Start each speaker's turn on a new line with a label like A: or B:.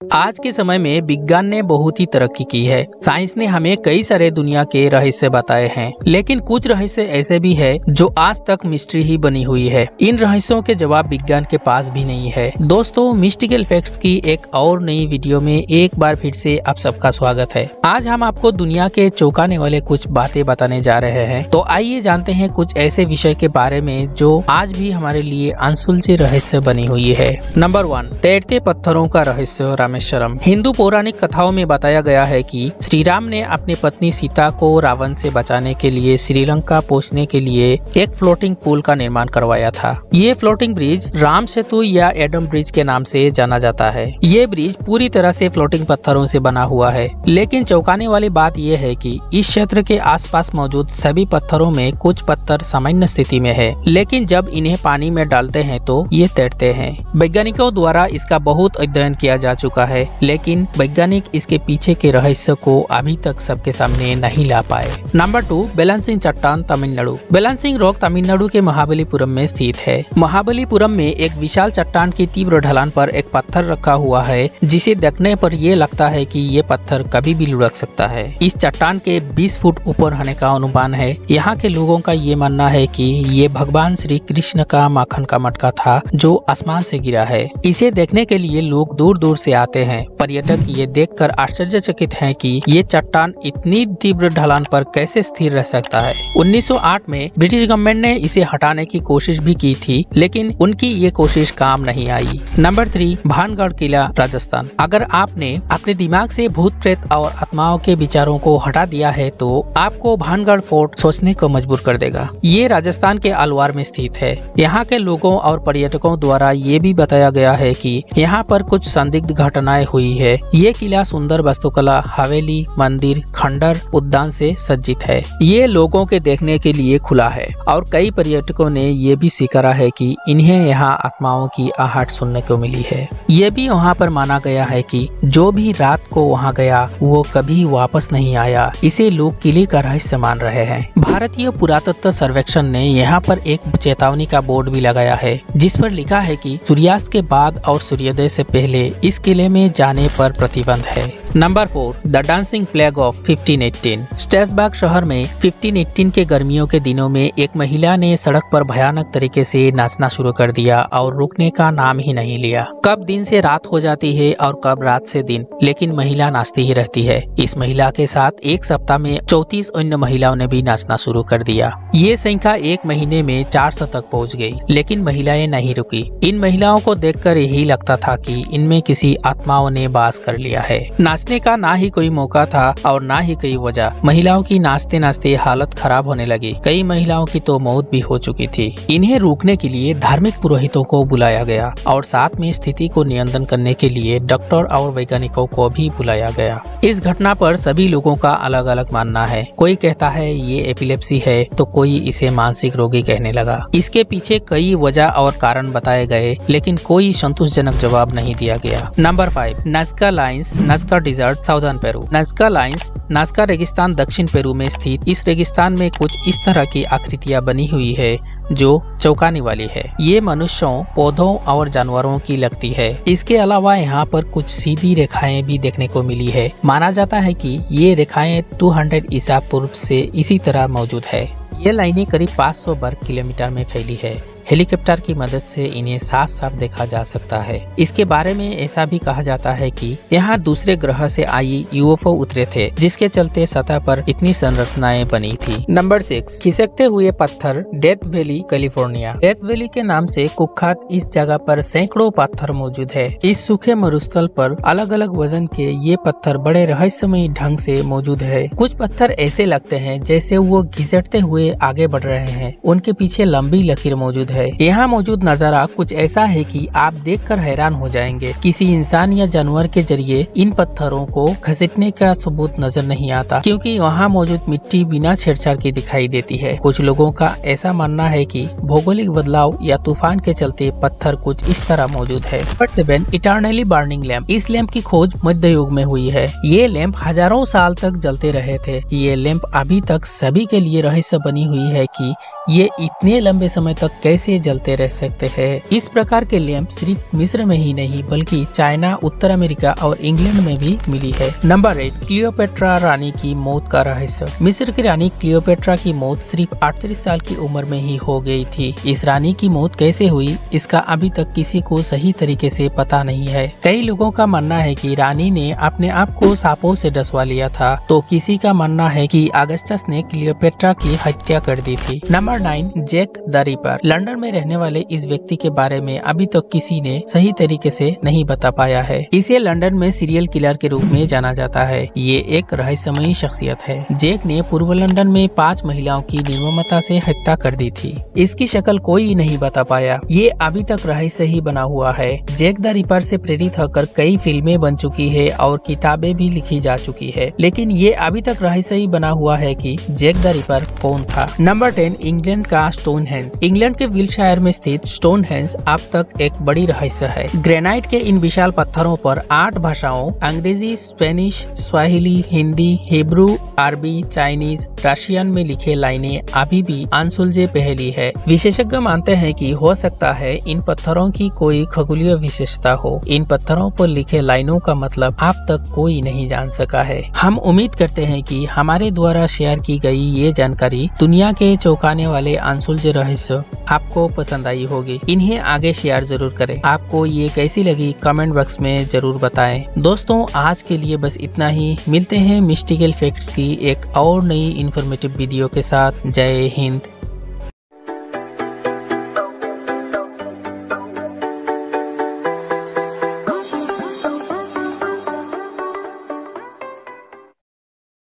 A: आज के समय में विज्ञान ने बहुत ही तरक्की की है। साइंस ने हमें कई सारे दुनिया के रहस्य बताए हैं, लेकिन कुछ रहस्य ऐसे भी है जो आज तक मिस्ट्री ही बनी हुई है। इन रहस्यों के जवाब विज्ञान के पास भी नहीं है। दोस्तों, मिस्टिकल फैक्ट्स की एक और नई वीडियो में एक बार फिर से आप सबका स्वागत है। आज हम आपको दुनिया के चौंकाने वाले कुछ बातें बताने जा रहे हैं। तो आइए जानते हैं कुछ ऐसे विषय के बारे में जो आज भी हमारे लिए अनसुलझे रहस्य बनी हुई है। नंबर 1, तैरते पत्थरों का रहस्य रामेश्वरम। हिंदू पौराणिक कथाओं में बताया गया है कि श्री राम ने अपनी पत्नी सीता को रावण से बचाने के लिए श्रीलंका पहुंचने के लिए एक फ्लोटिंग पुल का निर्माण करवाया था। ये फ्लोटिंग ब्रिज राम सेतु या एडम ब्रिज के नाम से जाना जाता है। ये ब्रिज पूरी तरह से फ्लोटिंग पत्थरों से बना हुआ है, लेकिन चौंकाने वाली बात यह है कि इस क्षेत्र के आसपास मौजूद सभी पत्थरों में कुछ पत्थर सामान्य स्थिति में है, लेकिन जब इन्हें पानी में डालते हैं तो ये तैरते हैं। वैज्ञानिकों द्वारा इसका बहुत अध्ययन किया जा चुका है, लेकिन वैज्ञानिक इसके पीछे के रहस्य को अभी तक सबके सामने नहीं ला पाए। नंबर 2, बेलांसिंग चट्टान तमिलनाडु। बेलांसिंग रॉक तमिलनाडु के महाबलीपुरम में स्थित है। महाबलीपुरम में एक विशाल चट्टान की तीव्र ढलान पर एक पत्थर रखा हुआ है, जिसे देखने पर यह लगता है कि ये पत्थर कभी भी लुढ़क सकता है। इस चट्टान के 20 फुट ऊपर होने का अनुमान है। यहाँ के लोगों का ये मानना है कि ये भगवान श्री कृष्ण का माखन का मटका था जो आसमान से गिरा है। इसे देखने के लिए लोग दूर दूर से आते हैं। पर्यटक ये देखकर आश्चर्यचकित हैं कि ये चट्टान इतनी तीव्र ढलान पर कैसे स्थिर रह सकता है। 1908 में ब्रिटिश गवर्नमेंट ने इसे हटाने की कोशिश भी की थी, लेकिन उनकी ये कोशिश काम नहीं आई। नंबर 3, भानगढ़ किला राजस्थान। अगर आपने अपने दिमाग से भूत प्रेत और आत्माओं के विचारों को हटा दिया है तो आपको भानगढ़ फोर्ट सोचने को मजबूर कर देगा। ये राजस्थान के अलवार में स्थित है। यहाँ के लोगों और पर्यटकों द्वारा ये भी बताया गया है कि यहाँ पर कुछ संदिग्ध घटनाएं हुई है। ये किला सुंदर वास्तुकला, हवेली, मंदिर, खंडर, उद्यान से सज्जित है। ये लोगों के देखने के लिए खुला है और कई पर्यटकों ने ये भी स्वीकारा है कि इन्हें यहाँ आत्माओं की आहट सुनने को मिली है। ये भी वहाँ पर माना गया है कि जो भी रात को वहाँ गया वो कभी वापस नहीं आया। इसे लोग किले का रहस्य मान रहे हैं। भारतीय पुरातत्व सर्वेक्षण ने यहाँ पर एक चेतावनी का बोर्ड भी लगाया है, जिस पर लिखा है कि सूर्यास्त के बाद और सूर्योदय से पहले इस किले में जाने पर प्रतिबंध है। Number 4, the dancing plague of 1518। Strasberg शहर में 1518 के गर्मियों के दिनों में एक महिला ने सड़क पर भयानक तरीके से नाचना शुरू कर दिया और रुकने का नाम ही नहीं लिया। कब दिन से रात हो जाती है और कब रात से दिन, लेकिन महिला नाचती ही रहती है। इस महिला के साथ एक सप्ताह में 34 अन्य महिलाओं ने भी नाचना शुरू कर दिया। ये संख्या एक महीने में 400 तक पहुँच गयी, लेकिन महिलाएं नहीं रुकी। इन महिलाओं को देखकर यही लगता था कि इनमें किसी आत्माओं ने वास कर लिया है। नाचने का ना ही कोई मौका था और ना ही कोई वजह। महिलाओं की नाचते नाचते हालत खराब होने लगी। कई महिलाओं की तो मौत भी हो चुकी थी। इन्हें रोकने के लिए धार्मिक पुरोहितों को बुलाया गया और साथ में स्थिति को नियंत्रण करने के लिए डॉक्टर और वैज्ञानिकों को भी बुलाया गया। इस घटना पर सभी लोगों का अलग अलग मानना है। कोई कहता है ये एपिलेप्सी है, तो कोई इसे मानसिक रोगी कहने लगा। इसके पीछे कई वजह और कारण बताए गए, लेकिन कोई संतोषजनक जवाब नहीं दिया गया। Number 5, Nazca lines, Nazca desert, southern Peru. Nazca lines, Nazca रेगिस्तान दक्षिण पेरू में स्थित इस रेगिस्तान में कुछ इस तरह की आकृतियां बनी हुई है जो चौंकाने वाली है। ये मनुष्यों, पौधों और जानवरों की लगती है। इसके अलावा यहाँ पर कुछ सीधी रेखाएं भी देखने को मिली है। माना जाता है कि ये रेखाएं 200 ईसा पूर्व से इसी तरह मौजूद है। ये लाइनें करीब 500 वर्ग किलोमीटर में फैली है। हेलीकॉप्टर की मदद से इन्हें साफ साफ देखा जा सकता है। इसके बारे में ऐसा भी कहा जाता है कि यहाँ दूसरे ग्रह से आई यूएफओ उतरे थे, जिसके चलते सतह पर इतनी संरचनाएं बनी थी। नंबर 6, खिसकते हुए पत्थर, death valley, California. Death valley के नाम से कुख्यात इस जगह पर सैकड़ों पत्थर मौजूद है। इस सूखे मरुस्थल पर अलग अलग वजन के ये पत्थर बड़े रहस्यमय ढंग से मौजूद है। कुछ पत्थर ऐसे लगते हैं जैसे वो घिसटते हुए आगे बढ़ रहे हैं। उनके पीछे लंबी लकीर मौजूद है। यहाँ मौजूद नजारा कुछ ऐसा है कि आप देखकर हैरान हो जाएंगे। किसी इंसान या जानवर के जरिए इन पत्थरों को घसीटने का सबूत नजर नहीं आता, क्योंकि वहाँ मौजूद मिट्टी बिना छेड़छाड़ की दिखाई देती है। कुछ लोगों का ऐसा मानना है कि भौगोलिक बदलाव या तूफान के चलते पत्थर कुछ इस तरह मौजूद है। Number 7, eternally burning lamp. इस लैंप की खोज मध्य युग में हुई है। ये लैंप हजारों साल तक जलते रहे थे। ये लैंप अभी तक सभी के लिए रहस्य बनी हुई है कि ये इतने लंबे समय तक कैसे कैसे जलते रह सकते हैं। इस प्रकार के लैंप सिर्फ मिस्र में ही नहीं बल्कि चाइना, उत्तर अमेरिका और इंग्लैंड में भी मिली है। नंबर 8, क्लियोपेट्रा रानी की मौत का रहस्य। मिस्र की रानी क्लियोपेट्रा की मौत सिर्फ 38 साल की उम्र में ही हो गई थी। इस रानी की मौत कैसे हुई, इसका अभी तक किसी को सही तरीके से पता नहीं है। कई लोगों का मानना है कि रानी ने अपने आप को सांपों से डसवा लिया था, तो किसी का मानना है कि अगस्टस ने क्लियोपेट्रा की हत्या कर दी थी। Number 9, Jack the Ripper. London में रहने वाले इस व्यक्ति के बारे में अभी तक किसी ने सही तरीके से नहीं बता पाया है। इसे लंदन में सीरियल किलर के रूप में जाना जाता है। ये एक रहस्यमयी शख्सियत है। जैक ने पूर्व लंदन में 5 महिलाओं की निर्ममता से हत्या कर दी थी। इसकी शक्ल कोई नहीं बता पाया। ये अभी तक रहस्य ही बना हुआ है। जैक द रिपर से प्रेरित होकर कई फिल्में बन चुकी है और किताबें भी लिखी जा चुकी है, लेकिन ये अभी तक रहस्य ही बना हुआ है कि जैक द रिपर कौन था। नंबर 10, इंग्लैंड का स्टोनहेंज। इंग्लैंड के विल्शायर में स्थित स्टोनहेंज अब तक एक बड़ी रहस्य है। ग्रेनाइट के इन विशाल पत्थरों पर 8 भाषाओं अंग्रेजी, स्पेनिश, स्वाहिली, हिंदी, हिब्रू, अरबी, चाइनीज, रशियन में लिखे लाइनें अभी भी अनसुलझे पहेली है। विशेषज्ञ मानते हैं कि हो सकता है इन पत्थरों की कोई खगोलीय विशेषता हो। इन पत्थरों पर लिखे लाइनों का मतलब अब तक कोई नहीं जान सका है। हम उम्मीद करते हैं कि हमारे द्वारा शेयर की गई ये जानकारी दुनिया के चौंकाने वाले अनसुलझे रहस्य आपको पसंद आई होगी। इन्हें आगे शेयर जरूर करें। आपको ये कैसी लगी कमेंट बॉक्स में जरूर बताएं। दोस्तों, आज के लिए बस इतना ही। मिलते हैं मिस्टिकल फैक्ट्स की एक और नई इन्फॉर्मेटिव वीडियो के साथ। जय हिंद।